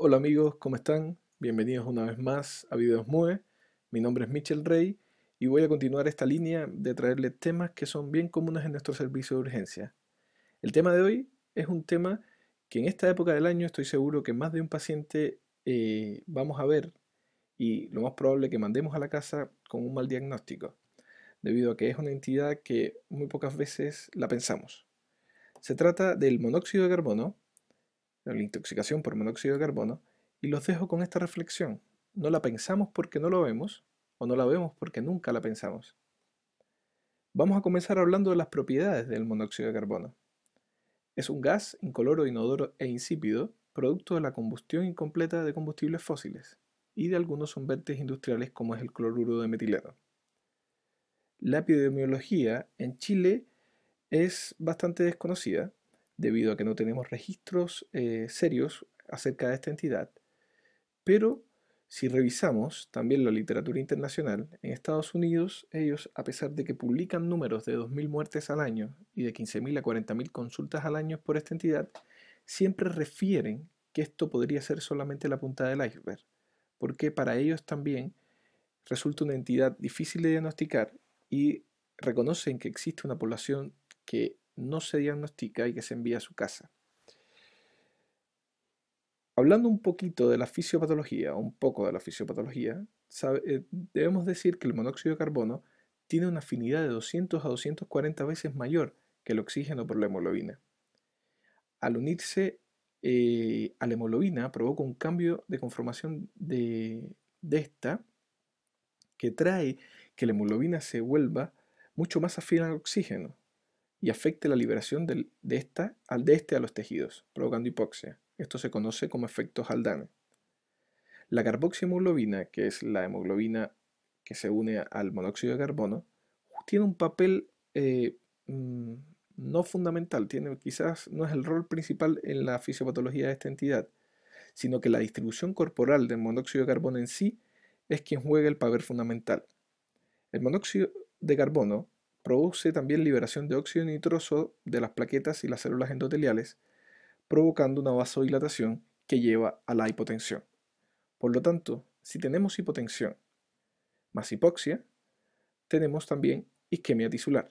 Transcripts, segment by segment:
Hola amigos, ¿cómo están? Bienvenidos una vez más a Videos MUE. Mi nombre es Michel Rey y voy a continuar esta línea de traerles temas que son bien comunes en nuestro servicio de urgencia. El tema de hoy es un tema que en esta época del año estoy seguro que más de un paciente vamos a ver y lo más probable que mandemos a la casa con un mal diagnóstico, debido a que es una entidad que muy pocas veces la pensamos. Se trata del monóxido de carbono, la intoxicación por monóxido de carbono, y los dejo con esta reflexión. No la pensamos porque no lo vemos, o no la vemos porque nunca la pensamos. Vamos a comenzar hablando de las propiedades del monóxido de carbono. Es un gas incoloro, inodoro e insípido, producto de la combustión incompleta de combustibles fósiles y de algunos solventes industriales como es el cloruro de metileno. La epidemiología en Chile es bastante desconocida debido a que no tenemos registros serios acerca de esta entidad. Pero si revisamos también la literatura internacional, en Estados Unidos ellos, a pesar de que publican números de 2.000 muertes al año y de 15.000 a 40.000 consultas al año por esta entidad, siempre refieren que esto podría ser solamente la punta del iceberg, porque para ellos también resulta una entidad difícil de diagnosticar y reconocen que existe una población que no se diagnostica y que se envía a su casa. Hablando un poquito de la fisiopatología, un poco de la fisiopatología, debemos decir que el monóxido de carbono tiene una afinidad de 200 a 240 veces mayor que el oxígeno por la hemoglobina. Al unirse a la hemoglobina provoca un cambio de conformación de esta que trae que la hemoglobina se vuelva mucho más afín al oxígeno y afecte la liberación de este a los tejidos, provocando hipoxia. Esto se conoce como efecto Haldane. La carboxihemoglobina, que es la hemoglobina que se une al monóxido de carbono, tiene un papel mm, no fundamental, quizás no es el rol principal en la fisiopatología de esta entidad, sino que la distribución corporal del monóxido de carbono en sí es quien juega el papel fundamental. El monóxido de carbono produce también liberación de óxido nitroso de las plaquetas y las células endoteliales, provocando una vasodilatación que lleva a la hipotensión. Por lo tanto, si tenemos hipotensión más hipoxia, tenemos también isquemia tisular.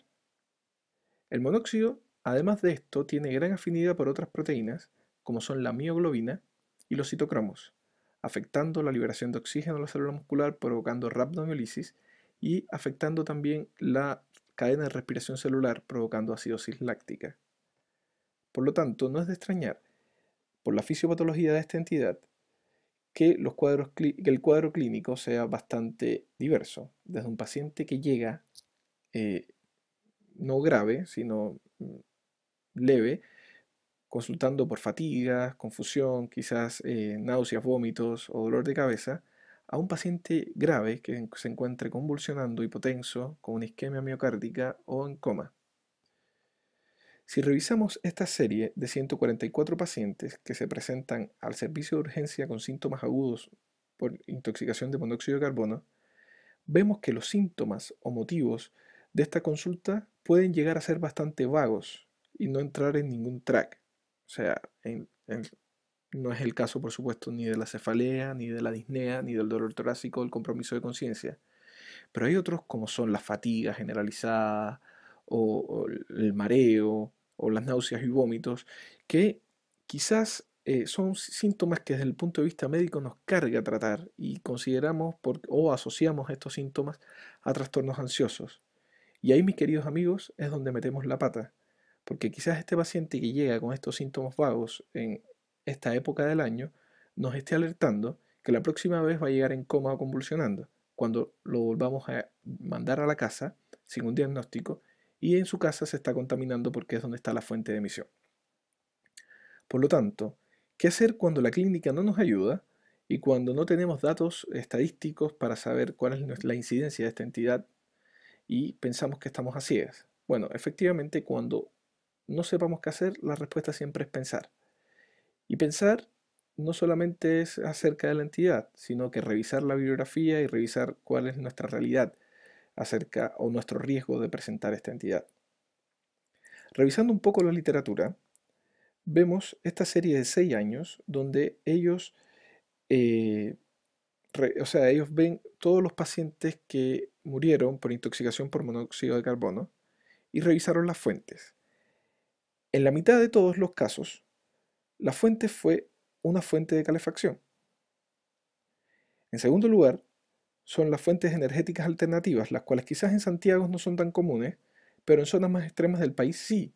El monóxido, además de esto, tiene gran afinidad por otras proteínas, como son la mioglobina y los citocromos, afectando la liberación de oxígeno a la célula muscular, provocando rhabdomiólisis y afectando también la cadena de respiración celular, provocando acidosis láctica. Por lo tanto, no es de extrañar, por la fisiopatología de esta entidad, que el cuadro clínico sea bastante diverso, desde un paciente que llega eh, no grave, sino leve, consultando por fatiga, confusión, quizás náuseas, vómitos o dolor de cabeza, a un paciente grave que se encuentre convulsionando, hipotenso, con una isquemia miocárdica o en coma. Si revisamos esta serie de 144 pacientes que se presentan al servicio de urgencia con síntomas agudos por intoxicación de monóxido de carbono, vemos que los síntomas o motivos de esta consulta pueden llegar a ser bastante vagos y no entrar en ningún track. O sea, no es el caso, por supuesto, ni de la cefalea, ni de la disnea, ni del dolor torácico, del compromiso de conciencia. Pero hay otros como son la fatiga generalizada, o el mareo, o las náuseas y vómitos, que quizás son síntomas que desde el punto de vista médico nos carga tratar y consideramos o asociamos estos síntomas a trastornos ansiosos. Y ahí, mis queridos amigos, es donde metemos la pata, porque quizás este paciente que llega con estos síntomas vagos en esta época del año nos esté alertando que la próxima vez va a llegar en coma o convulsionando, cuando lo volvamos a mandar a la casa sin un diagnóstico y en su casa se está contaminando porque es donde está la fuente de emisión. Por lo tanto, ¿qué hacer cuando la clínica no nos ayuda y cuando no tenemos datos estadísticos para saber cuál es la incidencia de esta entidad y pensamos que estamos a ciegas? Bueno, efectivamente, cuando no sepamos qué hacer, la respuesta siempre es pensar. Y pensar no solamente es acerca de la entidad, sino que revisar la bibliografía y revisar cuál es nuestra realidad acerca o nuestro riesgo de presentar esta entidad. Revisando un poco la literatura, vemos esta serie de 6 años donde ellos eh, o sea, ellos ven todos los pacientes que murieron por intoxicación por monóxido de carbono y revisaron las fuentes. En la mitad de todos los casos, la fuente fue una fuente de calefacción. En segundo lugar, son las fuentes energéticas alternativas, las cuales quizás en Santiago no son tan comunes, pero en zonas más extremas del país sí.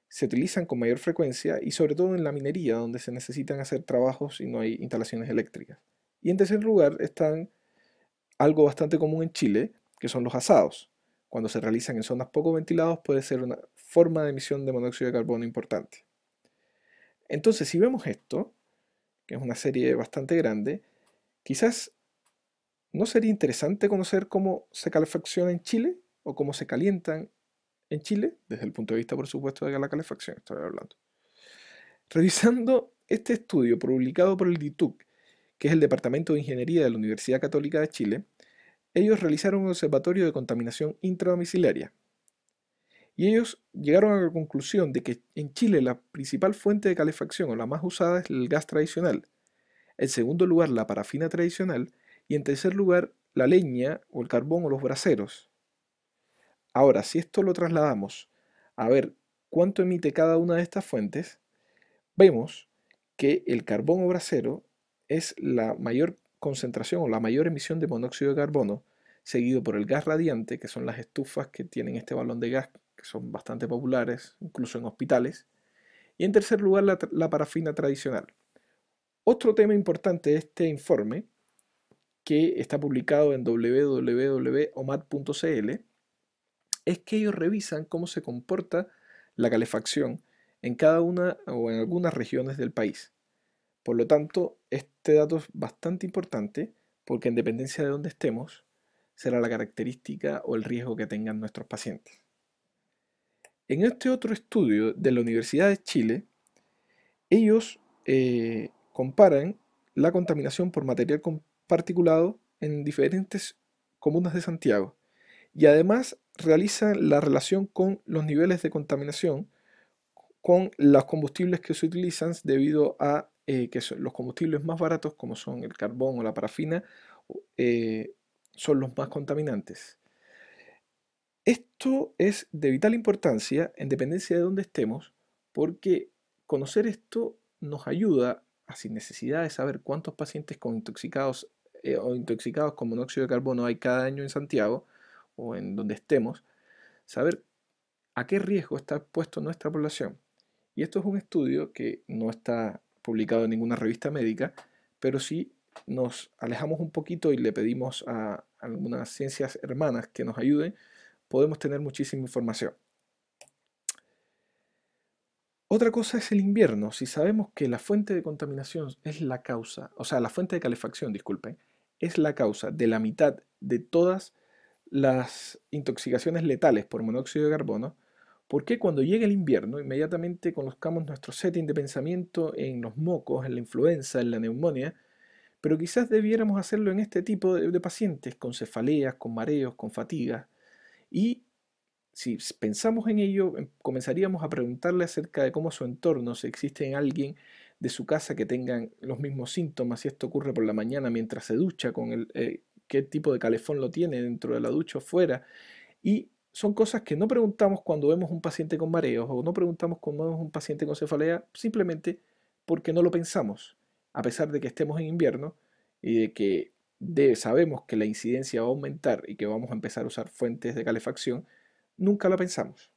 Se utilizan con mayor frecuencia y sobre todo en la minería, donde se necesitan hacer trabajos y no hay instalaciones eléctricas. Y en tercer lugar están algo bastante común en Chile, que son los asados. Cuando se realizan en zonas poco ventiladas puede ser una forma de emisión de monóxido de carbono importante. Entonces, si vemos esto, que es una serie bastante grande, quizás ¿no sería interesante conocer cómo se calefacciona en Chile o cómo se calientan en Chile? Desde el punto de vista, por supuesto, de la calefacción, estoy hablando. Revisando este estudio publicado por el DITUC, que es el Departamento de Ingeniería de la Universidad Católica de Chile, ellos realizaron un observatorio de contaminación intradomiciliaria. Y ellos llegaron a la conclusión de que en Chile la principal fuente de calefacción o la más usada es el gas tradicional. En segundo lugar, la parafina tradicional. Y en tercer lugar, la leña o el carbón o los braseros. Ahora, si esto lo trasladamos a ver cuánto emite cada una de estas fuentes, vemos que el carbón o brasero es la mayor concentración o la mayor emisión de monóxido de carbono, seguido por el gas radiante, que son las estufas que tienen este balón de gas, que son bastante populares, incluso en hospitales, y en tercer lugar la parafina tradicional. Otro tema importante de este informe, que está publicado en www.omad.cl, es que ellos revisan cómo se comporta la calefacción en cada una o en algunas regiones del país. Por lo tanto, este dato es bastante importante porque en dependencia de dónde estemos, será la característica o el riesgo que tengan nuestros pacientes. En este otro estudio de la Universidad de Chile, ellos comparan la contaminación por material particulado en diferentes comunas de Santiago y además realizan la relación con los niveles de contaminación con los combustibles que se utilizan debido a que los combustibles más baratos, como son el carbón o la parafina, eh, son los más contaminantes. Esto es de vital importancia en dependencia de dónde estemos, porque conocer esto nos ayuda a, sin necesidad de saber cuántos pacientes con intoxicados o intoxicados con monóxido de carbono hay cada año en Santiago o en donde estemos, saber a qué riesgo está expuesto nuestra población. Y esto es un estudio que no está publicado en ninguna revista médica, pero sí nos alejamos un poquito y le pedimos a algunas ciencias hermanas que nos ayuden, podemos tener muchísima información. Otra cosa es el invierno. Si sabemos que la fuente de contaminación es la causa, o sea, la fuente de calefacción, disculpen, es la causa de la mitad de todas las intoxicaciones letales por monóxido de carbono, ¿por qué cuando llega el invierno inmediatamente colocamos nuestro setting de pensamiento en los mocos, en la influenza, en la neumonía? Pero quizás debiéramos hacerlo en este tipo de pacientes, con cefaleas, con mareos, con fatiga. Y si pensamos en ello, comenzaríamos a preguntarle acerca de cómo su entorno, si existe alguien de su casa que tengan los mismos síntomas, si esto ocurre por la mañana mientras se ducha, qué tipo de calefón lo tiene dentro de la ducha o fuera. Y son cosas que no preguntamos cuando vemos un paciente con mareos o no preguntamos cuando vemos un paciente con cefalea, simplemente porque no lo pensamos, a pesar de que estemos en invierno y de que sabemos que la incidencia va a aumentar y que vamos a empezar a usar fuentes de calefacción, nunca la pensamos.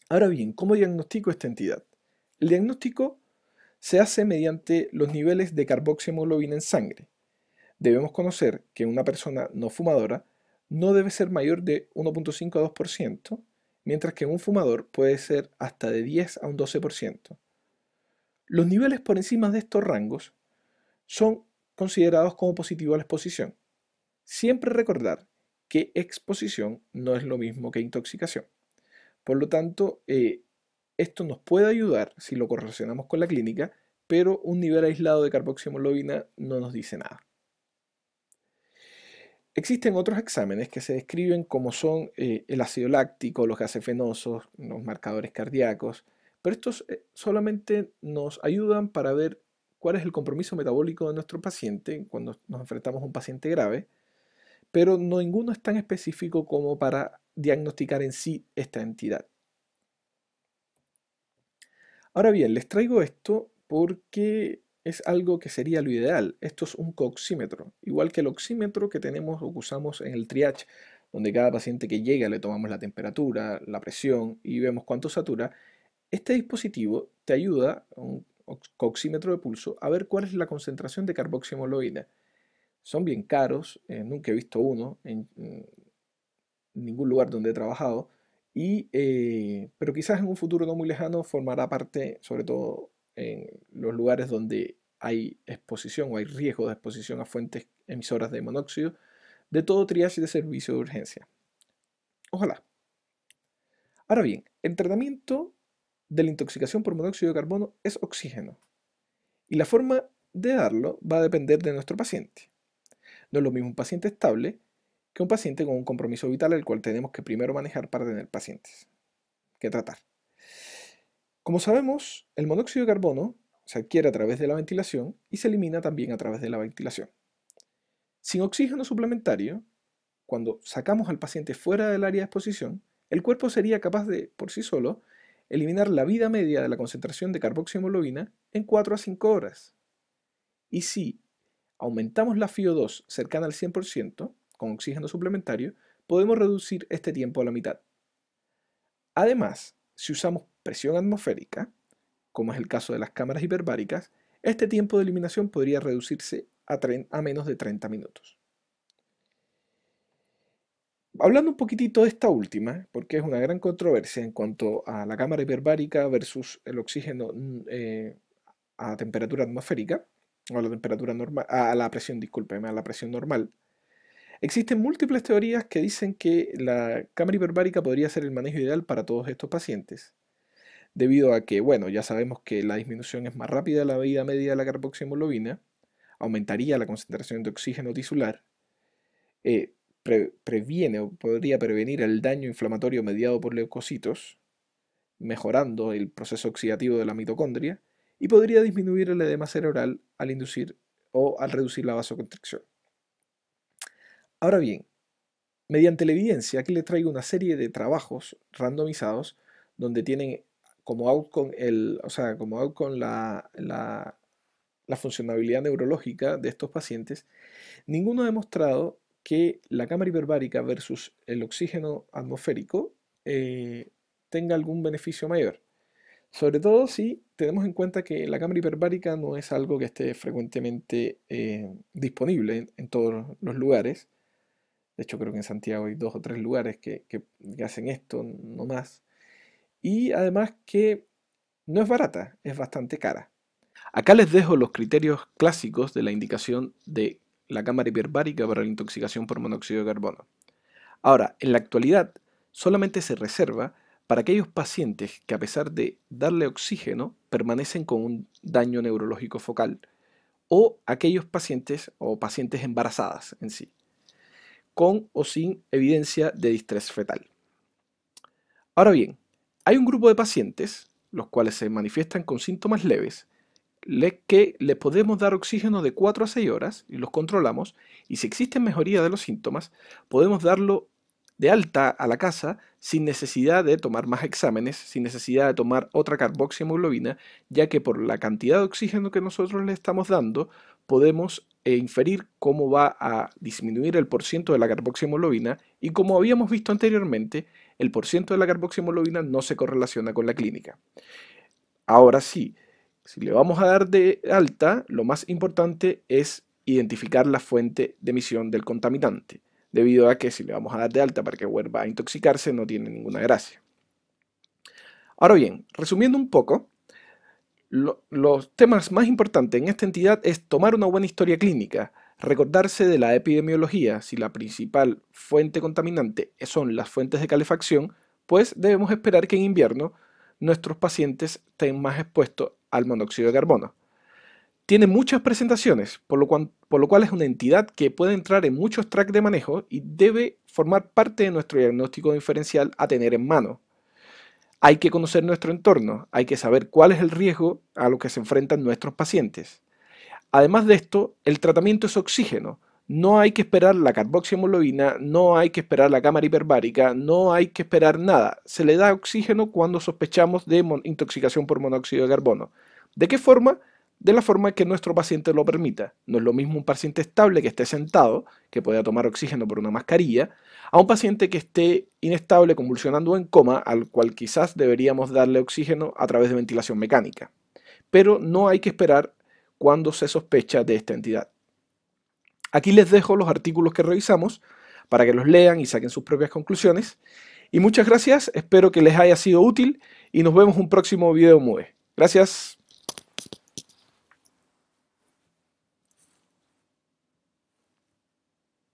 Ahora bien, ¿cómo diagnostico esta entidad? El diagnóstico se hace mediante los niveles de carboxihemoglobina en sangre. Debemos conocer que una persona no fumadora no debe ser mayor de 1.5 a 2%, mientras que un fumador puede ser hasta de 10 a un 12%. Los niveles por encima de estos rangos son considerados como positivo a la exposición. Siempre recordar que exposición no es lo mismo que intoxicación. Por lo tanto, esto nos puede ayudar si lo correlacionamos con la clínica, pero un nivel aislado de carboxihemoglobina no nos dice nada. Existen otros exámenes que se describen como son el ácido láctico, los gases venosos, los marcadores cardíacos, pero estos solamente nos ayudan para ver cuál es el compromiso metabólico de nuestro paciente cuando nos enfrentamos a un paciente grave, pero ninguno es tan específico como para diagnosticar en sí esta entidad. Ahora bien, les traigo esto porque es algo que sería lo ideal. Esto es un coxímetro, igual que el oxímetro que tenemos o que usamos en el triage, donde cada paciente que llega le tomamos la temperatura, la presión y vemos cuánto satura. Este dispositivo te ayuda, un coxímetro de pulso, a ver cuál es la concentración de carboxihemoglobina. Son bien caros, nunca he visto uno en ningún lugar donde he trabajado, pero quizás en un futuro no muy lejano formará parte, sobre todo en los lugares donde hay exposición o hay riesgo de exposición a fuentes emisoras de monóxido, de todo triage de servicio de urgencia. Ojalá. Ahora bien, el tratamiento de la intoxicación por monóxido de carbono es oxígeno, y la forma de darlo va a depender de nuestro paciente. No es lo mismo un paciente estable que un paciente con un compromiso vital, el cual tenemos que primero manejar para tener pacientes que tratar. Como sabemos, el monóxido de carbono se adquiere a través de la ventilación y se elimina también a través de la ventilación. Sin oxígeno suplementario, cuando sacamos al paciente fuera del área de exposición, el cuerpo sería capaz de, por sí solo, eliminar la vida media de la concentración de carboxihemoglobina en 4 a 5 horas. Y si aumentamos la FiO2 cercana al 100%, con oxígeno suplementario, podemos reducir este tiempo a la mitad. Además, si usamos presión atmosférica, como es el caso de las cámaras hiperbáricas, este tiempo de eliminación podría reducirse a menos de 30 minutos. Hablando un poquitito de esta última, porque es una gran controversia en cuanto a la cámara hiperbárica versus el oxígeno a temperatura atmosférica, o a la temperatura normal, a la presión, discúlpeme, a la presión normal. Existen múltiples teorías que dicen que la cámara hiperbárica podría ser el manejo ideal para todos estos pacientes, debido a que, bueno, ya sabemos que la disminución es más rápida de la vida media de la carboxihemoglobina, aumentaría la concentración de oxígeno tisular, previene o podría prevenir el daño inflamatorio mediado por leucocitos, mejorando el proceso oxidativo de la mitocondria, y podría disminuir el edema cerebral al inducir o al reducir la vasoconstricción. Ahora bien, mediante la evidencia, aquí les traigo una serie de trabajos randomizados donde tienen como outcome, la funcionabilidad neurológica de estos pacientes. Ninguno ha demostrado que la cámara hiperbárica versus el oxígeno atmosférico tenga algún beneficio mayor. Sobre todo si tenemos en cuenta que la cámara hiperbárica no es algo que esté frecuentemente disponible en todos los lugares. De hecho, creo que en Santiago hay 2 o 3 lugares que hacen esto, no más. Y además que no es barata, es bastante cara. Acá les dejo los criterios clásicos de la indicación de la cámara hiperbárica para la intoxicación por monóxido de carbono. Ahora, en la actualidad, solamente se reserva para aquellos pacientes que, a pesar de darle oxígeno, permanecen con un daño neurológico focal, o aquellos pacientes o pacientes embarazadas en sí, con o sin evidencia de distrés fetal. Ahora bien, hay un grupo de pacientes, los cuales se manifiestan con síntomas leves, que le podemos dar oxígeno de 4 a 6 horas y los controlamos, y si existe mejoría de los síntomas, podemos darlo de alta a la casa sin necesidad de tomar más exámenes, sin necesidad de tomar otra carboxihemoglobina, ya que por la cantidad de oxígeno que nosotros le estamos dando, podemos inferir cómo va a disminuir el porciento de la carboxihemoglobina, y como habíamos visto anteriormente, el porciento de la carboxihemoglobina no se correlaciona con la clínica. Ahora sí, si le vamos a dar de alta, lo más importante es identificar la fuente de emisión del contaminante, debido a que si le vamos a dar de alta para que vuelva a intoxicarse no tiene ninguna gracia. Ahora bien, resumiendo un poco, los temas más importantes en esta entidad es tomar una buena historia clínica, recordarse de la epidemiología. Si la principal fuente contaminante son las fuentes de calefacción, pues debemos esperar que en invierno nuestros pacientes estén más expuestos al monóxido de carbono. Tiene muchas presentaciones, por lo cual es una entidad que puede entrar en muchos tracks de manejo y debe formar parte de nuestro diagnóstico diferencial a tener en mano. Hay que conocer nuestro entorno, hay que saber cuál es el riesgo a lo que se enfrentan nuestros pacientes. Además de esto, el tratamiento es oxígeno. No hay que esperar la carboxihemoglobina, no hay que esperar la cámara hiperbárica, no hay que esperar nada. Se le da oxígeno cuando sospechamos de intoxicación por monóxido de carbono. ¿De qué forma? De la forma que nuestro paciente lo permita. No es lo mismo un paciente estable que esté sentado, que pueda tomar oxígeno por una mascarilla, a un paciente que esté inestable, convulsionando o en coma, al cual quizás deberíamos darle oxígeno a través de ventilación mecánica. Pero no hay que esperar cuando se sospecha de esta entidad. Aquí les dejo los artículos que revisamos para que los lean y saquen sus propias conclusiones. Y muchas gracias, espero que les haya sido útil y nos vemos en un próximo video MUE. Gracias.